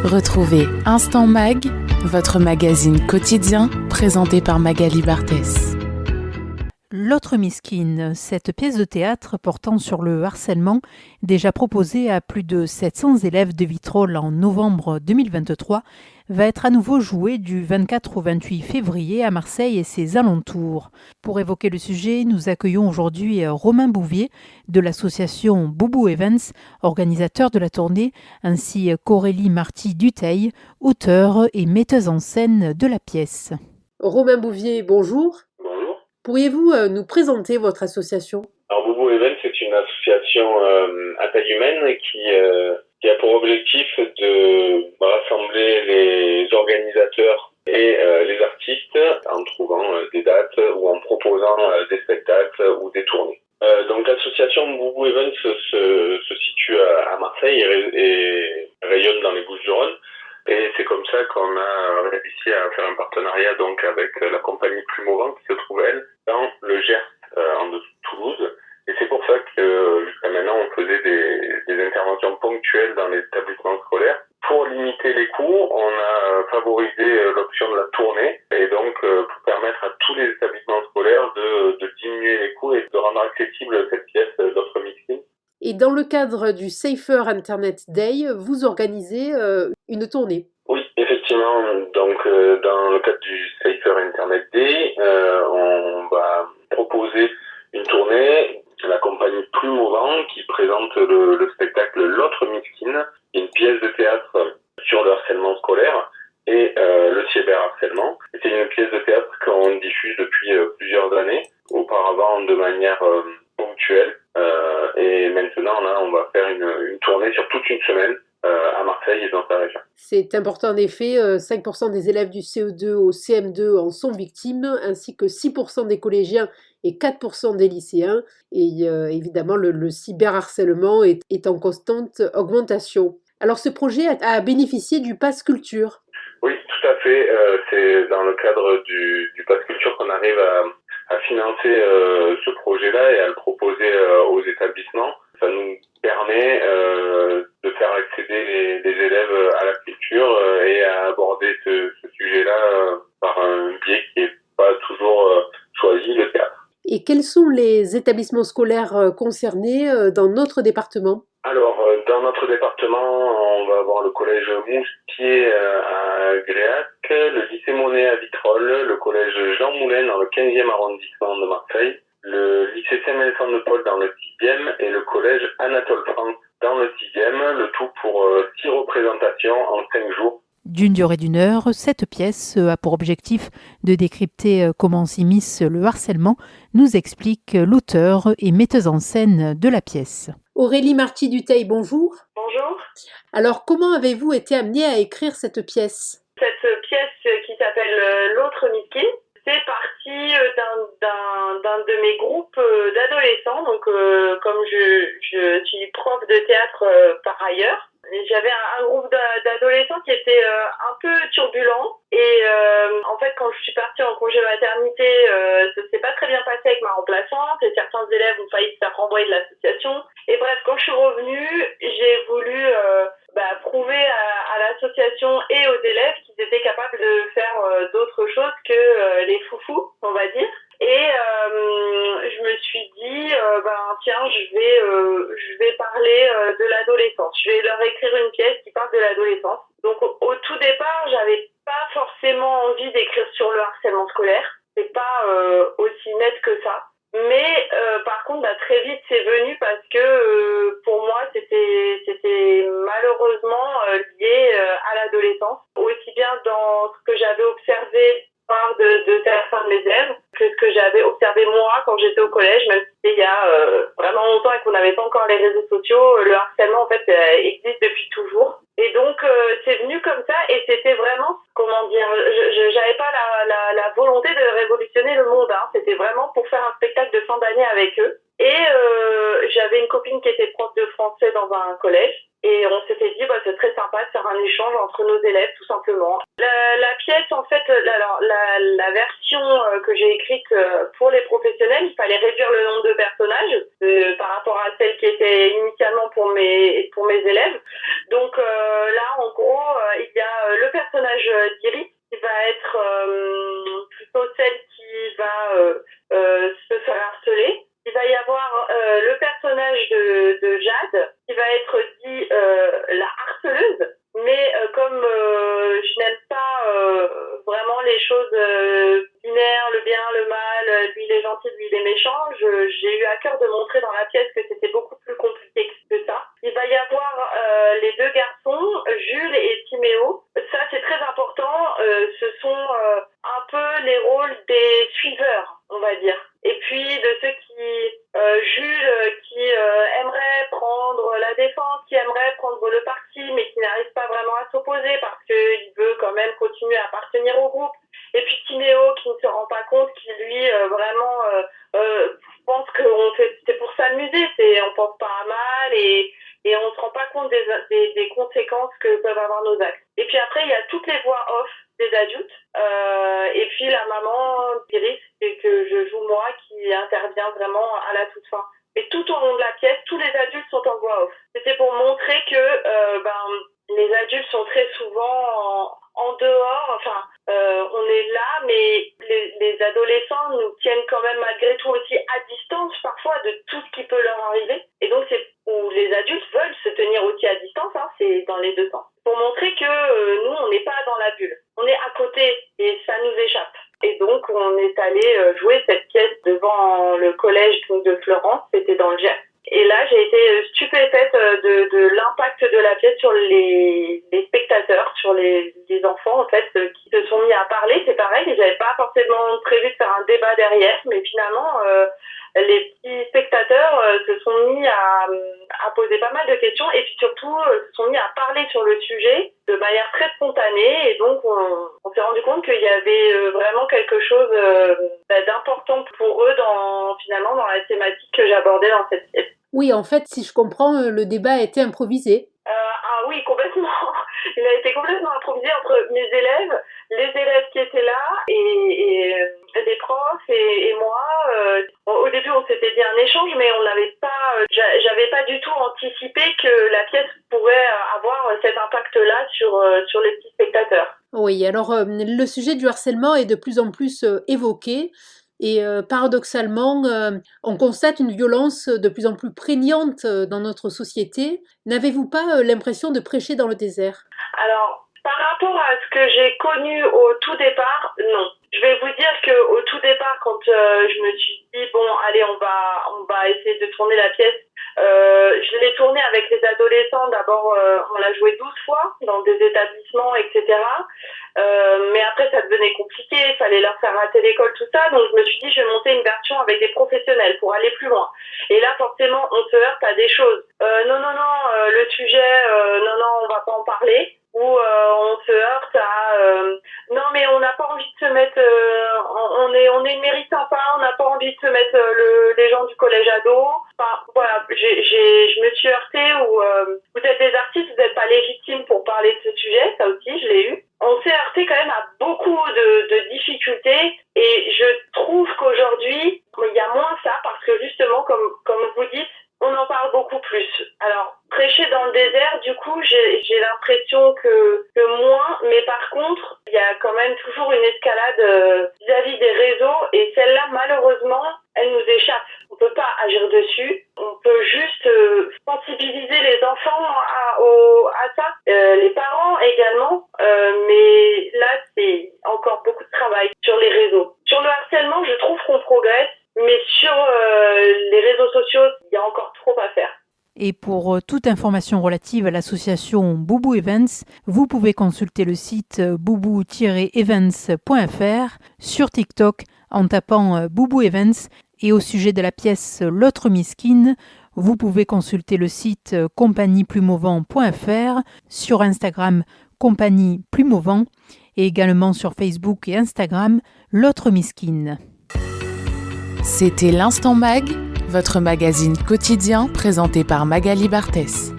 Retrouvez Instant Mag, votre magazine quotidien présenté par Magali Barthès. L'autre Miskine, cette pièce de théâtre portant sur le harcèlement, déjà proposée à plus de 700 élèves de Vitrolles en novembre 2023, va être à nouveau jouée du 24 au 28 février à Marseille et ses alentours. Pour évoquer le sujet, nous accueillons aujourd'hui Romain Bouvier de l'association Boubou Events, organisateur de la tournée, ainsi qu'Aurélie Marty-Dutheil, auteure et metteuse en scène de la pièce. Romain Bouvier, bonjour. Bonjour. Pourriez-vous nous présenter votre association ? Alors Boubou Events, c'est une association à taille humaine qui a pour objectif de rassembler les organisateurs et les artistes en trouvant des dates ou en proposant des spectacles ou des tournées. Donc l'association Boubou Events se situe à Marseille et rayonne dans les Bouches-du-Rhône. Et c'est comme ça qu'on a réussi à faire un partenariat donc avec la compagnie Plus Mouvant qui se trouve, elle, dans le Gers, en dessous de Toulouse. Et c'est pour ça que jusqu'à maintenant, on faisait des interventions ponctuelles dans les établissements scolaires. Pour limiter les coûts, on a favorisé l'option de la tournée et donc pour permettre à tous les établissements scolaires de diminuer les coûts et de rendre accessible cette pièce d'offre mixing. Et dans le cadre du Safer Internet Day, vous organisez une tournée. Oui, effectivement. Donc, dans le cadre du Safer Internet Day, on va proposer une tournée, la compagnie Plus Mouvant, qui présente le spectacle L'autre Miskine, une pièce de théâtre sur le harcèlement scolaire et le cyberharcèlement. C'est une pièce de théâtre qu'on diffuse depuis plusieurs années, auparavant de manière ponctuelle. Et maintenant, là, on va faire une tournée sur toute une semaine à Marseille et dans sa région. C'est important en effet, 5% des élèves du CE2 au CM2 en sont victimes, ainsi que 6% des collégiens et 4% des lycéens. Et évidemment, le cyberharcèlement est en constante augmentation. Alors ce projet a bénéficié du Pass Culture. Oui, tout à fait. C'est dans le cadre du Pass Culture qu'on arrive à financer ce projet-là et à le proposer aux établissements. Ça nous permet de faire accéder les élèves à la culture et à aborder ce sujet-là par un biais qui n'est pas toujours choisi, le théâtre. Et quels sont les établissements scolaires concernés dans notre département ? Alors, dans notre département, on va avoir le collège Moustier à Gréac, le lycée Monet à Vitrolles, le collège Jean Moulin dans le 15e arrondissement de Marseille, le lycée Saint-Vincent-de-Paul dans le 10e et le collège Anatole France dans le 6e, le tout pour 6 représentations en 5 jours. D'une durée d'1 heure, cette pièce a pour objectif de décrypter comment s'immisce le harcèlement, nous explique l'auteur et metteuse en scène de la pièce. Aurélie Marty-Dutheil, bonjour. Bonjour. Alors, comment avez-vous été amenée à écrire cette pièce ? Cette pièce qui s'appelle L'autre Miskine, c'est parti d'un de mes groupes d'adolescents. Donc, comme je suis prof de théâtre par ailleurs, j'avais un groupe d'adolescents qui était un peu turbulent. Et en fait, quand je suis partie en congé maternité, ça s'est pas très bien passé avec ma remplaçante et certains élèves ont failli se faire renvoyer de l'association. Et bref, quand je suis revenue, j'ai voulu prouver à l'association et aux élèves qu'ils étaient capables de faire d'autres choses que les foufous, on va dire. Et je me suis dit, tiens, je vais parler de l'adolescence. Je vais leur écrire une pièce qui parle de l'adolescence. Donc au tout départ, j'avais pas forcément envie d'écrire sur le harcèlement scolaire. C'est pas aussi net que ça. Mais par contre, très vite, c'est venu parce que pour moi, c'était malheureusement lié à l'adolescence. Aussi bien dans ce que j'avais observé de certains de mes élèves que ce que j'avais observé moi quand j'étais au collège, même si c'était il y a vraiment longtemps et qu'on n'avait pas encore les réseaux sociaux. Le harcèlement, en fait, existe depuis toujours. Et donc, c'est venu comme ça et c'était vraiment, j'avais pas la volonté de révolutionner le monde. C'était vraiment pour faire un spectacle de fin d'année avec eux. Et j'avais une copine qui était prof de français dans un collège. Et on s'était dit, c'est très sympa de faire un échange entre nos élèves, tout simplement. La pièce, en fait, la version que j'ai écrite pour les professionnels, il fallait réduire le nombre de personnages par rapport à celle qui était initialement pour mes élèves. Donc là, en gros, il y a le personnage d'Iris qui va être plutôt celle qui va se faire harceler. Il va y avoir le personnage de Jade qui va être dit la harceleuse. Mais comme je n'aime pas vraiment les choses binaires, le bien, le mal, lui il est gentil, lui il est méchant, j'ai eu à cœur de montrer dans la pièce que c'était beaucoup plus compliqué que ça. Il va y avoir les deux garçons, Jules et Timéo. Ça c'est très important, ce sont un peu les rôles des suiveurs, on va dire. Et puis de ceux qui, Jules qui aimerait prendre la défense, qui aimerait prendre le parti, mais qui n'arrive pas vraiment à s'opposer parce qu'il veut quand même continuer à appartenir au groupe. Et puis Timéo qui ne se rend pas compte, qui lui vraiment pense que c'est pour s'amuser, on pense pas à mal et on se rend pas compte des conséquences que peuvent avoir nos actes. Et puis après il y a toutes les voix off des adultes et puis la maman d'Iris que je joue moi qui intervient vraiment à la toute fin. Mais tout au long de la pièce, tous les adultes sont en voix off. C'était pour montrer que les adultes sont très souvent en dehors, enfin on est là, mais les adolescents nous tiennent quand même malgré tout aussi à distance parfois de tout ce qui peut leur arriver. Et donc c'est où les adultes veulent se tenir aussi à distance, hein, c'est dans les deux sens. Pour montrer que nous, on n'est pas dans la bulle. On est à côté et ça nous échappe. Et donc on est allé jouer cette pièce devant le collège de Florence, c'était dans le Gers. Et là, j'ai été stupéfaite de l'impact de la pièce sur les spectateurs, sur les enfants en fait, qui se sont mis à parler. C'est pareil, j'avais pas forcément prévu de faire un débat derrière, mais finalement, les petits spectateurs se sont mis à poser pas mal de questions et puis surtout se sont mis à parler sur le sujet de manière très spontanée. Et donc, on s'est rendu compte qu'il y avait vraiment quelque chose d'important pour eux finalement dans la thématique que j'abordais dans cette pièce. Oui, en fait, si je comprends, le débat a été improvisé. Oui, complètement. Il a été complètement improvisé entre mes élèves, les élèves qui étaient là et des profs et moi. Au début, on s'était dit un échange, mais on n'avait pas, j'avais pas du tout anticipé que la pièce pourrait avoir cet impact-là sur les petits spectateurs. Oui, alors le sujet du harcèlement est de plus en plus évoqué. Et paradoxalement, on constate une violence de plus en plus prégnante dans notre société. N'avez-vous pas l'impression de prêcher dans le désert ? Alors, par rapport à ce que j'ai connu au tout départ, non. Je vais vous dire qu'au tout départ, quand je me suis dit, bon, allez, on va essayer de tourner la pièce, je l'ai tournée avec les adolescents. D'abord, on l'a joué 12 fois dans des établissements, etc. Mais après, ça devenait compliqué, il fallait leur faire rater l'école, tout ça. Donc, je me suis dit, je vais monter une version avec des professionnels pour aller plus loin. Et là, forcément, on se heurte à des choses. Non, le sujet, on va pas en parler. Ou on se heurte à non mais on n'a pas envie de se mettre on est une mairie sympa, on n'a pas envie de se mettre les gens du collège ado. Enfin voilà, je me suis heurtée où vous êtes des artistes, vous n'êtes pas légitimes pour parler de ce sujet, ça aussi je l'ai eu. On s'est heurté quand même à beaucoup de difficultés et je trouve qu'aujourd'hui il y a moins ça parce que justement comme vous dites, on en parle beaucoup plus. Alors, prêcher dans le désert, du coup, j'ai l'impression que moins, mais par contre, il y a quand même toujours une escalade vis-à-vis des réseaux, et celle-là, malheureusement, elle nous échappe. On peut pas agir dessus, on peut juste sensibiliser les enfants à ça, les parents également, mais là, c'est encore beaucoup de travail sur les réseaux. Sur le harcèlement, je trouve qu'on progresse, mais sur les réseaux sociaux, il y a encore trop à faire. Et pour toute information relative à l'association Boubou Events, vous pouvez consulter le site boubou-events.fr, sur TikTok en tapant Boubou Events, et au sujet de la pièce L'autre Miskine, vous pouvez consulter le site compagnieplusmouvant.fr, sur Instagram Compagnie Plus Mouvant, et également sur Facebook et Instagram L'autre Miskine. C'était l'Instant Mag, votre magazine quotidien présenté par Magali Barthès.